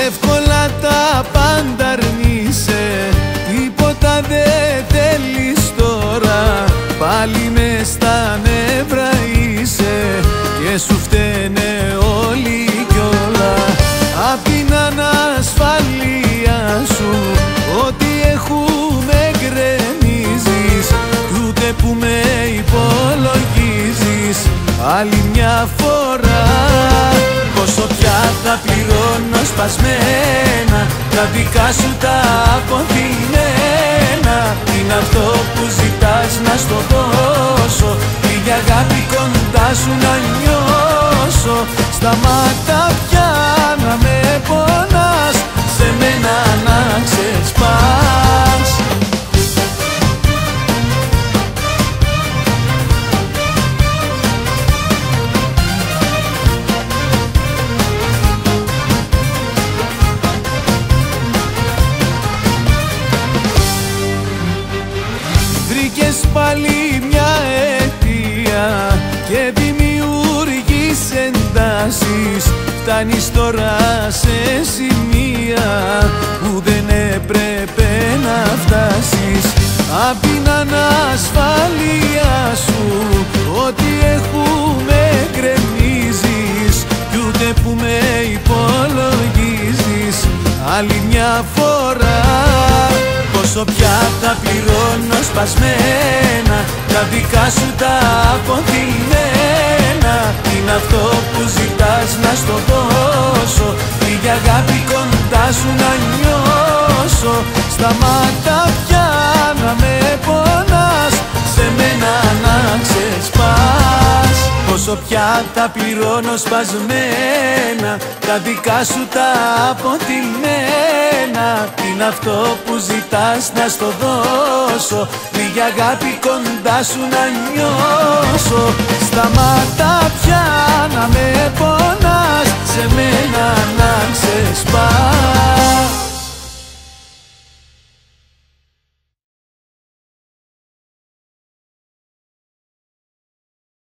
Εύκολα τα πάντα αρνείσαι, τίποτα δεν θέλεις τώρα. Πάλι μες στα νεύρα είσαι και σου φταίνε όλοι κι όλα. Απ' την ανασφαλεία σου ό,τι έχουμε γκρεμίζεις, κι ούτε που με υπολογίζεις άλλη μια φορά. Πόσο πια θα πληρώνω σπασμένα τα δικά σου τα αποθυμένα. Είναι αυτό που ζητάς να στο δώσω ή για αγάπη κοντά σου να νιώσω. Σταμάτα πια να με πονάς, σε μένα να ξεσπάς. Βρήκες πάλι μια αιτία και δημιουργείς εντάσεις. Φτάνεις τώρα σε σημεία που δεν έπρεπε να φτάσεις. Απ' την ανασφαλεία σου ό,τι έχουμε γκρεμίζεις, κι ούτε που με υπολογίζεις άλλη μια φορά. Πόσο πια θα πληρώνω σπασμένα τα δικά σου τα αποθυμένα. Είναι αυτό που ζητάς να στο δώσω ή για αγάπη κοντά σου να νιώσω. Σταμάτα πια να με πονάς, σε μένα να ξεσπάς. Πόσο πια θα πληρώνω σπασμένα τα δικά σου τα αποτιμμένα. Είναι αυτό που ζητάς να στο δώσω, λίγη αγάπη κοντά σου να νιώσω. Σταμάτα πια να με πονάς, σε μένα να ξεσπάς.